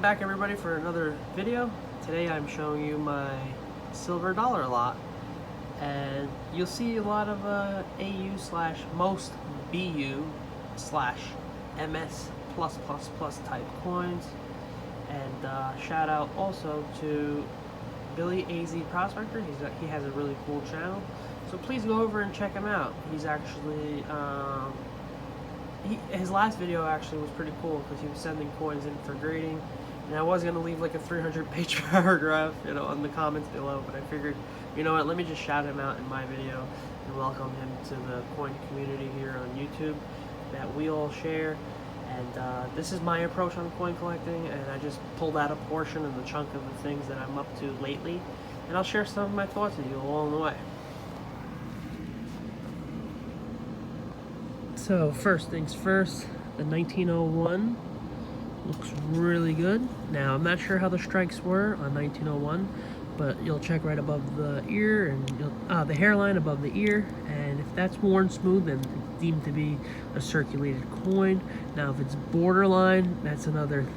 back everybody for another video. Today I'm showing you my silver dollar lot, and you'll see a lot of AU slash most BU slash MS plus plus plus type coins. And shout out also to Billy AZ Prospector. He has a really cool channel, so please go over and check him out. He's actually his last video actually was pretty cool because he was sending coins in for grading, and I was going to leave like a 300-page paragraph, you know, in the comments below, but I figured, you know what, let me just shout him out in my video and welcome him to the coin community here on YouTube that we all share. And this is my approach on coin collecting, and I just pulled out a portion and the chunk of the things that I'm up to lately, and I'll share some of my thoughts with you along the way. So first things first, the 1901 looks really good. Now I'm not sure how the strikes were on 1901, but you'll check right above the ear and the hairline above the ear, and if that's worn smooth, then it's deemed to be a circulated coin. Now if it's borderline, that's another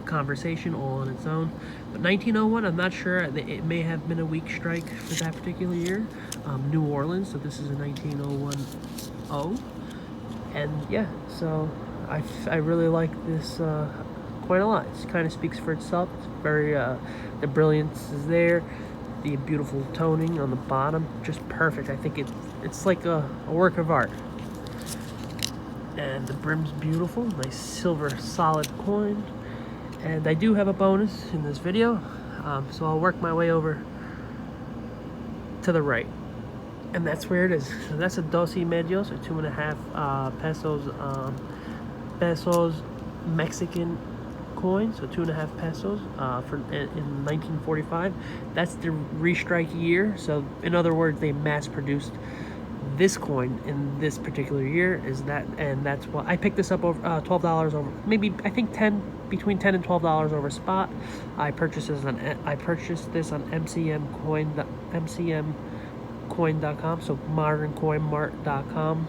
conversation all on its own. But 1901, I'm not sure. It may have been a weak strike for that particular year. New Orleans, so this is a 1901 and yeah, so I really like this quite a lot. It kind of speaks for itself. It's very the brilliance is there, the beautiful toning on the bottom, just perfect. I think it's like a work of art. And the brim's beautiful, nice silver solid coin. And I do have a bonus in this video, so I'll work my way over to the right. And that's where it is. So that's a 12 medios, or 2.5 pesos Mexican coin. So 2.5 pesos in 1945. That's the restrike year. So in other words, they mass produced this coin in this particular year. And that's why I picked this up over $12 over, maybe I think between $10 and $12 over spot. I purchased this on MCMcoin.com, so moderncoinmart.com.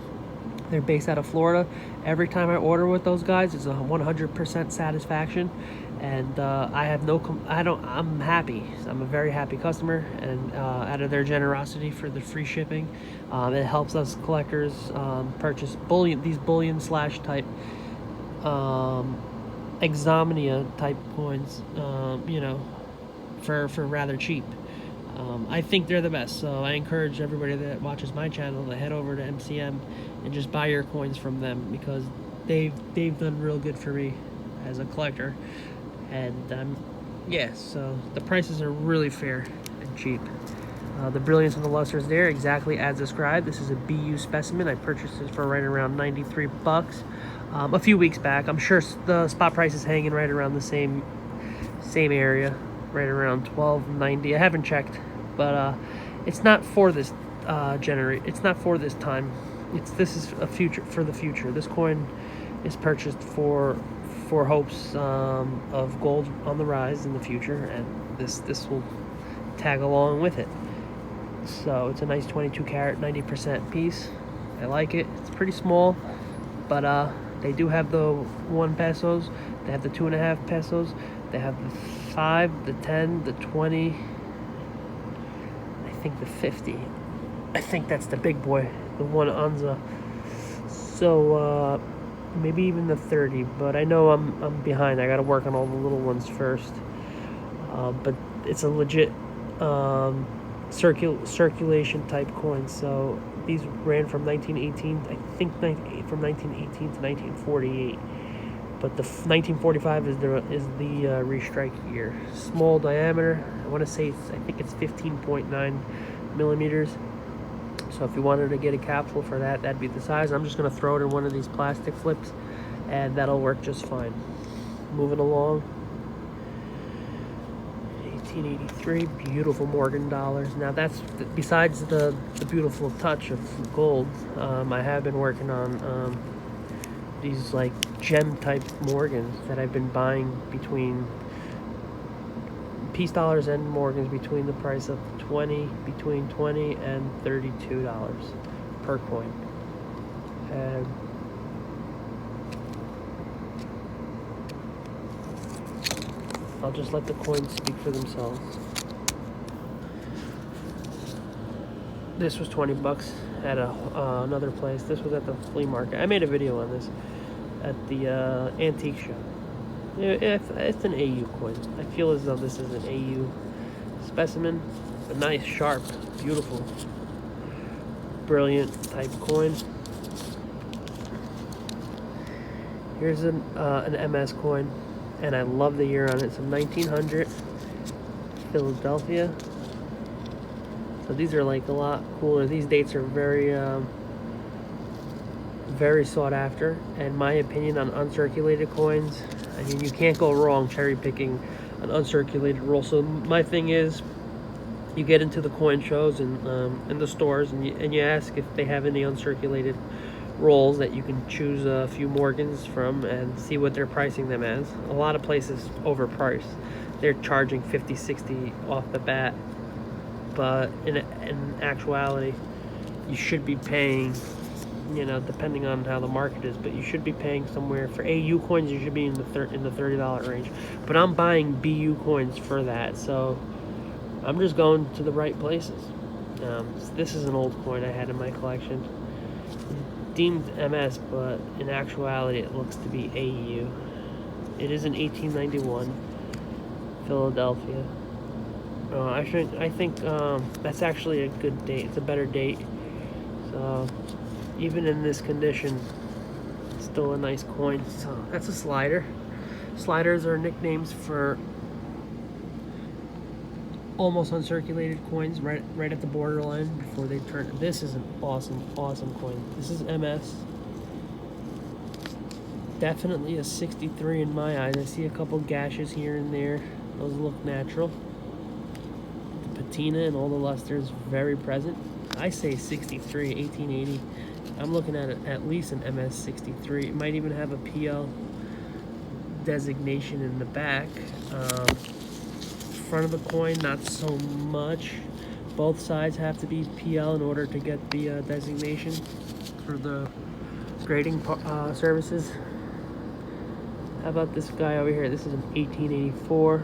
They're based out of Florida. Every time I order with those guys, it's a 100% satisfaction, and I'm happy. I'm a very happy customer, and out of their generosity for the free shipping, it helps us collectors purchase these bullion slash type exomnia type coins, you know, for rather cheap. I think they're the best, so I encourage everybody that watches my channel to head over to MCM and just buy your coins from them, because they've done real good for me as a collector. And yeah, so the prices are really fair and cheap. The brilliance and the luster is there, exactly as described. This is a BU specimen. I purchased this for right around 93 bucks a few weeks back. I'm sure the spot price is hanging right around the same area, right around $12.90. I haven't checked, but it's not for this it's not for this time. This is a future, for the future. This coin is purchased for hopes of gold on the rise in the future, and this will tag along with it. So it's a nice 22 karat 90% piece. I like it. It's pretty small, but they do have the 1 pesos. They have the 2.5 pesos. They have the 5, the 10, the 20, I think the 50. I think that's the big boy, the 1 onza. So maybe even the 30, but I know I'm behind. I gotta work on all the little ones first. But it's a legit circulation type coin. So these ran from 1918, I think from 1918 to 1948. But the 1945 is the restrike year. Small diameter. I want to say I think it's 15.9 millimeters. So if you wanted to get a capsule for that, that'd be the size. I'm just going to throw it in one of these plastic flips, and that'll work just fine. Moving along. 1883, beautiful Morgan dollars. Now that's besides the beautiful touch of gold. I have been working on these like gem type Morgans that I've been buying between peace dollars and Morgans between the price of between $20 and $32 per coin. And I'll just let the coins speak for themselves. This was 20 bucks at another place. This was at the flea market. I made a video on this at the antique shop. It's an AU coin. I feel as though this is an AU specimen. A nice, sharp, beautiful, brilliant type coin. Here's an MS coin, and I love the year on it. It's a 1900 Philadelphia. So these are like a lot cooler. These dates are very, very sought after. And my opinion on uncirculated coins, I mean, you can't go wrong cherry picking an uncirculated roll. So my thing is, you get into the coin shows and in the stores, and you ask if they have any uncirculated rolls that you can choose a few Morgans from and see what they're pricing them as. A lot of places overpriced. They're charging 50, 60 off the bat. But in actuality, you should be paying, you know, depending on how the market is, but you should be paying somewhere for AU coins. You should be in the $30 range. But I'm buying BU coins for that, so I'm just going to the right places. This is an old coin I had in my collection, deemed MS, but in actuality, it looks to be AU. It is an 1891 Philadelphia. I think that's actually a good date. It's a better date. So even in this condition, it's still a nice coin. So that's a slider. Sliders are nicknames for almost uncirculated coins, right at the borderline before they turn. This is an awesome coin. This is MS. Definitely a 63 in my eyes. I see a couple gashes here and there. Those look natural. Patina and all the luster is very present. I say 63, 1880. I'm looking at it at least an MS 63. It might even have a PL designation in the back. Front of the coin, not so much. Both sides have to be PL in order to get the designation for the grading services. How about this guy over here? This is an 1884.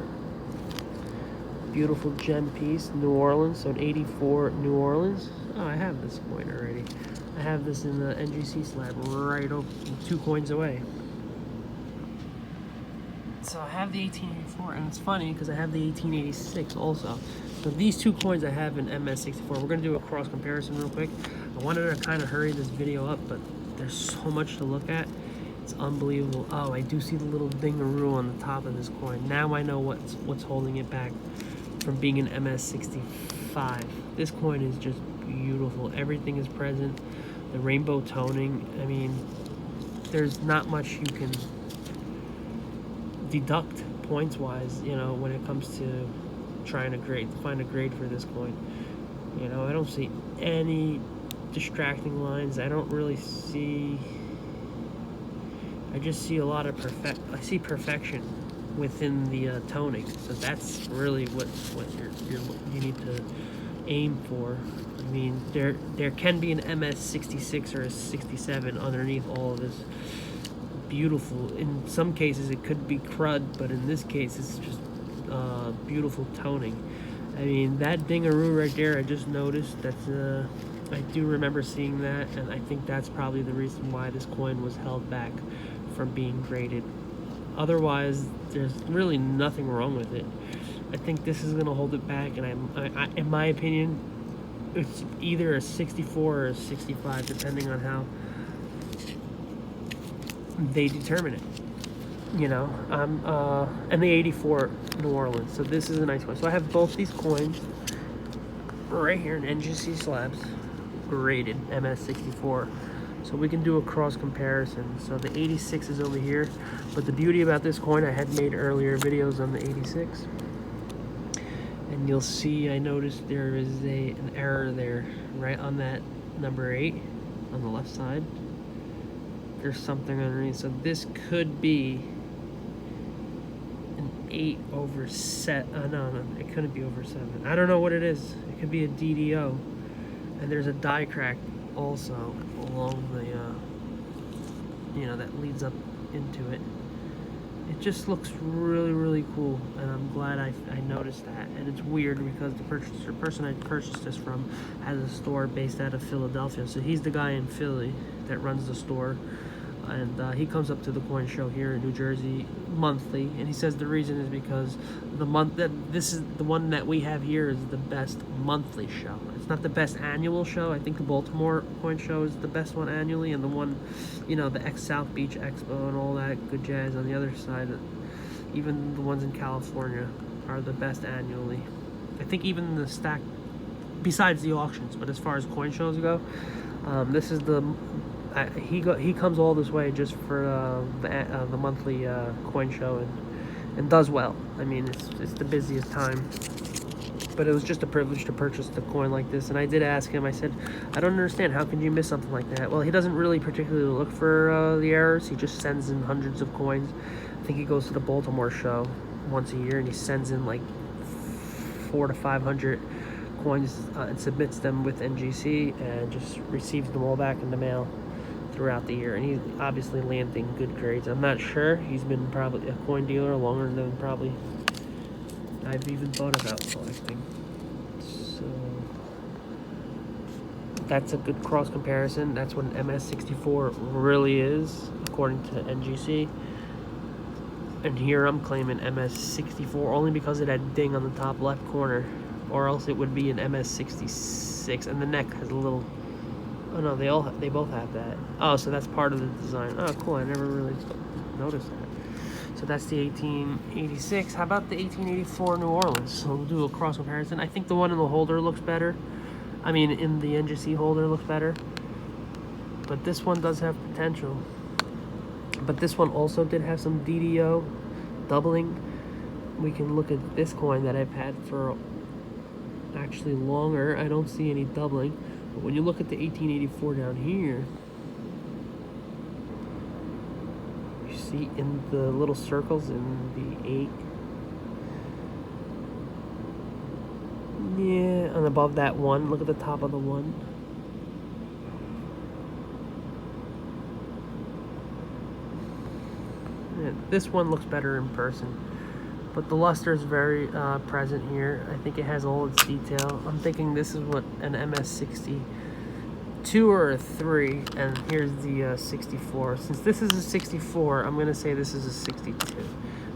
Beautiful gem piece, New Orleans, so an 84 New Orleans. Oh, I have this coin already. I have this in the NGC slab right over 2 coins away. So I have the 1884, and it's funny because I have the 1886 also. So these 2 coins I have in MS64. We're going to do a cross comparison real quick. I wanted to kind of hurry this video up, but there's so much to look at. It's unbelievable. Oh, I do see the little dingaroo on the top of this coin. Now I know what's holding it back from being an MS65. This coin is just beautiful. Everything is present. The rainbow toning. I mean, there's not much you can deduct points wise, you know, when it comes to trying to find a grade for this coin. You know, I don't see any distracting lines. I don't really see, I just see a lot of perfection within the toning. So that's really what you need to aim for. I mean, there can be an MS 66 or a 67 underneath all of this. Beautiful. In some cases it could be crud, but in this case it's just beautiful toning. I mean, that dingaroo right there, I just noticed. That's I do remember seeing that, and I think that's probably the reason why this coin was held back from being graded. Otherwise, there's really nothing wrong with it. I think this is going to hold it back, and I, in my opinion, it's either a 64 or a 65, depending on how they determine it. You know, and the 84 New Orleans. So this is a nice one. So I have both these coins right here in NGC slabs, graded MS64. So we can do a cross comparison. So the 86 is over here, but the beauty about this coin, I had made earlier videos on the 86, and you'll see I noticed there is an error there right on that number 8 on the left side. There's something underneath. So this could be an 8 over set. No, it couldn't be over 7. I don't know what it is. It could be a DDO, and there's a die crack also along the you know, that leads up into it. It just looks really, really cool, and I noticed that, and it's weird because the person I purchased this from has a store based out of Philadelphia. So he's the guy in Philly that runs the store, and he comes up to the coin show here in New Jersey monthly, and he says the reason is because this is the one that we have here is the best monthly show. It's not the best annual show. I think the Baltimore coin show is the best one annually, and the one, you know, the South Beach Expo and all that good jazz on the other side, even the ones in California are the best annually. I think even the stack, besides the auctions, but as far as coin shows go, this is the he comes all this way just for the monthly coin show, and does well. I mean, it's the busiest time, but it was just a privilege to purchase the coin like this. And I did ask him, I said, I don't understand, how can you miss something like that? Well, he doesn't really particularly look for the errors. He just sends in hundreds of coins. I think he goes to the Baltimore show once a year, and he sends in like 400 to 500 coins and submits them with NGC, and just receives them all back in the mail throughout the year. And he's obviously landing good grades. I'm not sure. He's been probably a coin dealer longer than probably I've even thought about collecting. So that's a good cross comparison. That's what an MS64 really is, according to NGC. And here I'm claiming MS64 only because it had ding on the top left corner, or else it would be an MS66. And the neck has a little. Oh no, they both have that. Oh, so that's part of the design. Oh, cool. I never really noticed that. So that's the 1886. How about the 1884 New Orleans? So we'll do a cross comparison. I think the one in the holder looks better. I mean, in the NGC holder looks better. But this one does have potential. But this one also did have some DDO doubling. We can look at this coin that I've had for actually longer. I don't see any doubling. But when you look at the 1884 down here, you see in the little circles in the 8. Yeah, and above that 1, look at the top of the 1. Yeah, this one looks better in person, but the luster is very present here. I think it has all its detail. I'm thinking this is what an MS62 or a 3, and here's the 64. Since this is a 64, I'm gonna say this is a 62.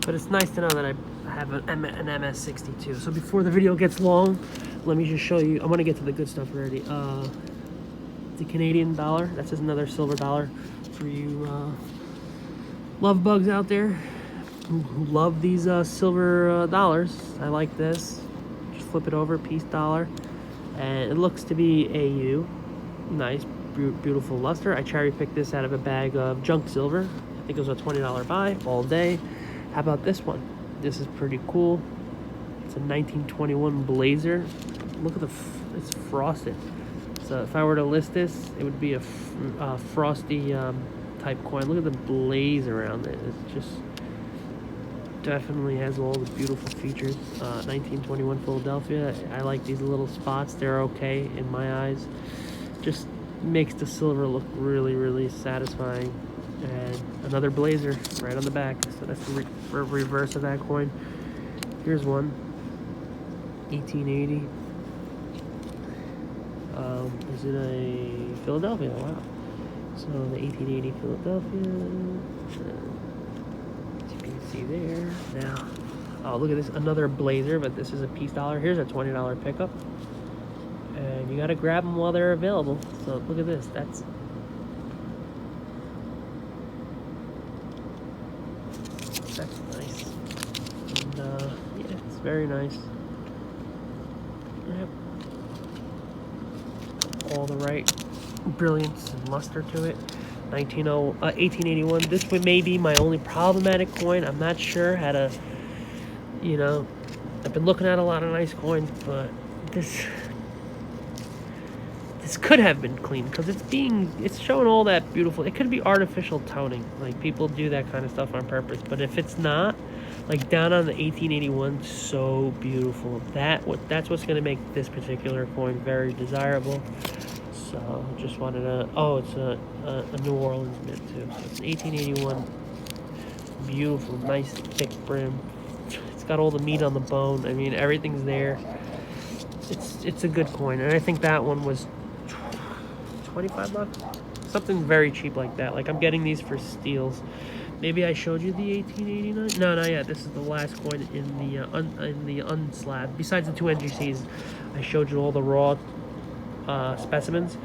But it's nice to know that I have an MS62. So before the video gets long, let me just show you. I'm gonna get to the good stuff already. The Canadian dollar. That's just another silver dollar for you love bugs out there who love these silver dollars. I like this. Just flip it over, piece dollar, and it looks to be AU. Nice, beautiful luster. I cherry picked this out of a bag of junk silver. I think it was a $20 buy all day. How about this one? This is pretty cool. It's a 1921 Blazer. Look at it's frosted. So if I were to list this, it would be a frosty type coin. Look at the blaze around it. It's just definitely has all the beautiful features. 1921 Philadelphia. I like these little spots. They're okay in my eyes. Just makes the silver look really, really satisfying. And another Blazer right on the back. So that's the reverse of that coin. Here's one. 1880. Is it a Philadelphia? Wow. So the 1880 Philadelphia, as you can see there. Now, oh, look at this, another Blazer, but this is a piece dollar. Here's a $20 pickup, and you got to grab them while they're available. So look at this. That's nice. And yeah, it's very nice. Yep. All the right brilliance and luster to it. 1881. This may be my only problematic coin. I'm not sure how to, you know, I've been looking at a lot of nice coins, but this could have been clean because it's showing all that beautiful. It could be artificial toning, like people do that kind of stuff on purpose. But if it's not, like down on the 1881, so beautiful. That's what's going to make this particular coin very desirable. So just wanted to. Oh, it's a New Orleans mint too. So it's an 1881, beautiful, nice thick brim. It's got all the meat on the bone. I mean, everything's there. It's a good coin, and I think that one was 25 bucks, something very cheap like that. Like, I'm getting these for steals. Maybe I showed you the 1889. No, not yet. This is the last coin in the unslab. Besides the two NGCs, I showed you all the raw specimens,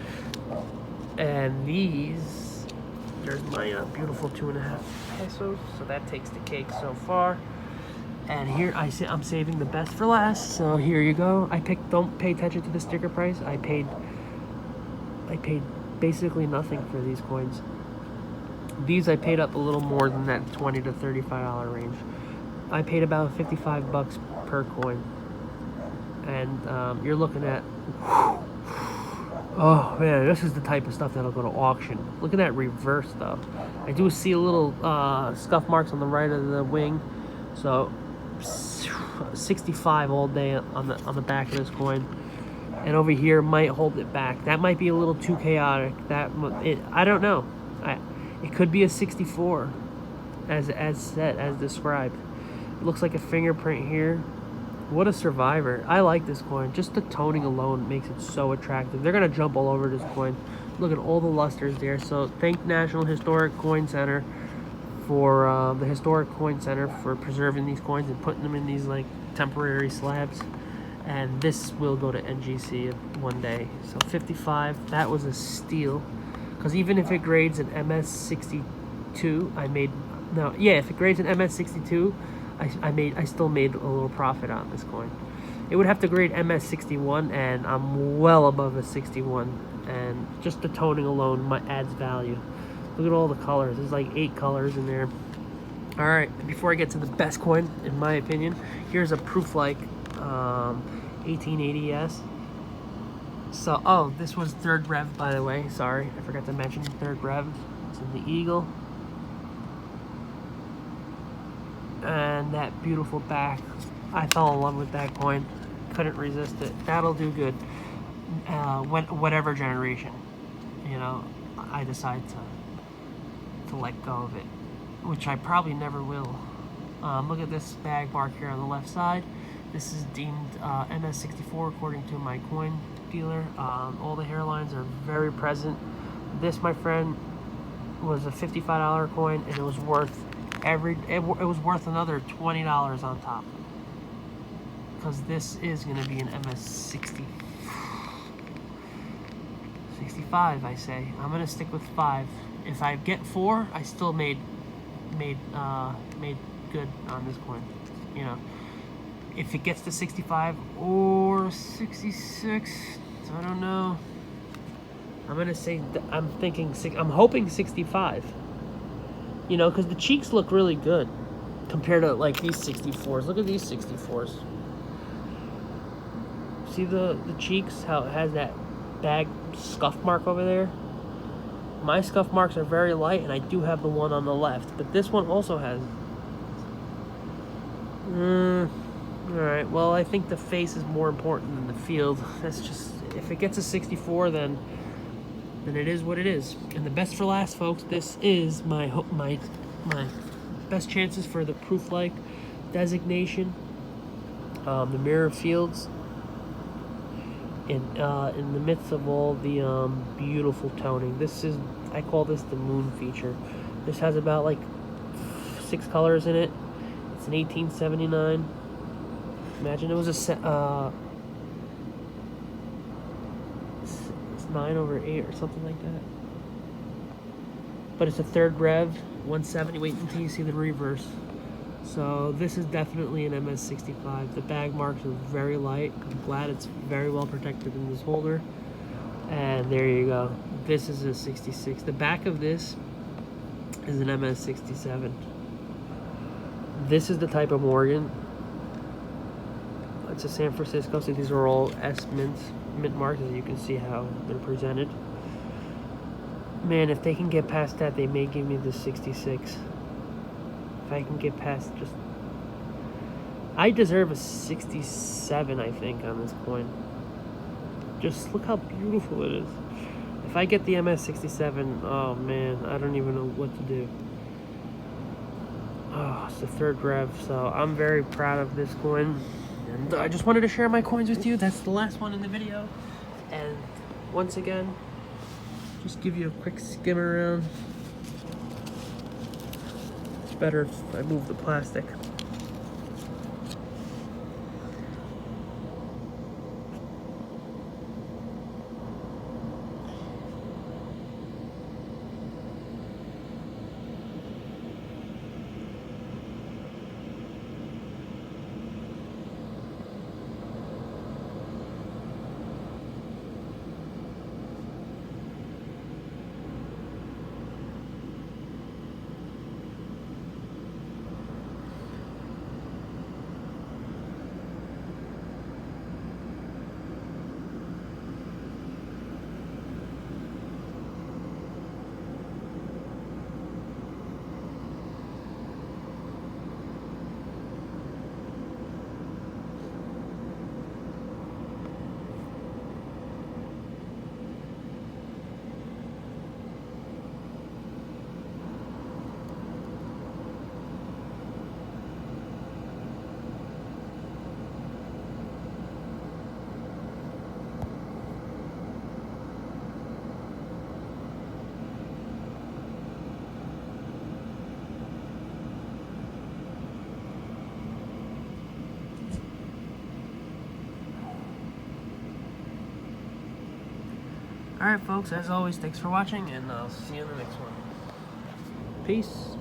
and these. There's my beautiful 2.5 pesos. So that takes the cake so far. And here I'm saving the best for last. So here you go. Don't pay attention to the sticker price. I paid basically nothing for these coins. These I paid up a little more than that $20 to $35 range. I paid about 55 bucks per coin. And you're looking at, oh man, this is the type of stuff that'll go to auction. Look at that reverse stuff. I do see a little scuff marks on the right of the wing. So 65 all day on the back of this coin, and over here might hold it back. That might be a little too chaotic. I don't know. It could be a 64, as described. It looks like a fingerprint here. What a survivor! I like this coin. Just the toning alone makes it so attractive. They're gonna jump all over this coin. Look at all the lusters there. So thank National Historic Coin Center for the Historic Coin Center for preserving these coins and putting them in these like temporary slabs. And this will go to NGC one day. So 55, that was a steal. Because even if it grades an MS62, if it grades an MS62, I still made a little profit on this coin. It would have to grade MS61, and I'm well above a 61. And just the toning alone adds value. Look at all the colors. There's like 8 colors in there. All right, before I get to the best coin, in my opinion, here's a proof-like 1880s. So, oh, this was third rev, by the way. Sorry, I forgot to mention third rev. It's in the Eagle. And that beautiful back. I fell in love with that coin. Couldn't resist it. That'll do good. Whatever generation, I decide to let go of it, which I probably never will. Look at this bag mark here on the left side. This is deemed MS64 according to my coin dealer. All the hairlines are very present. This, my friend, was a $55 coin, and it was worth another $20 on top, because this is going to be an MS65. I say I'm going to stick with 5. If I get 4, I still made good on this coin. If it gets to 65 or 66, I don't know. I'm gonna say I'm hoping 65. Because the cheeks look really good compared to like these 64s. Look at these 64s. See the cheeks? How it has that bag scuff mark over there? My scuff marks are very light, and I do have the one on the left, but this one also has. Alright, well, I think the face is more important than the field. That's just, if it gets a 64, then it is what it is. And the best for last, folks, this is my best chances for the proof-like designation. The mirror fields in the midst of all the beautiful toning. I call this the moon feature. This has about like 6 colors in it. It's an 1879. Imagine it was it's 9/8 or something like that. But it's a third rev, 170. Wait until you see the reverse. So this is definitely an MS65. The bag marks are very light. I'm glad it's very well protected in this holder. And there you go. This is a 66. The back of this is an MS67. This is the type of Morgan. It's a San Francisco, so these are all S mint marks, as you can see how they're presented. Man, if they can get past that, they may give me the 66. If I can get past I deserve a 67, I think, on this coin. Just look how beautiful it is. If I get the MS67, oh man, I don't even know what to do. Oh, it's the third rev, so I'm very proud of this coin. And I just wanted to share my coins with you. That's the last one in the video. And once again, just give you a quick skim around. It's better if I move the plastic. Alright folks, as always, thanks for watching, and I'll see you in the next one. Peace.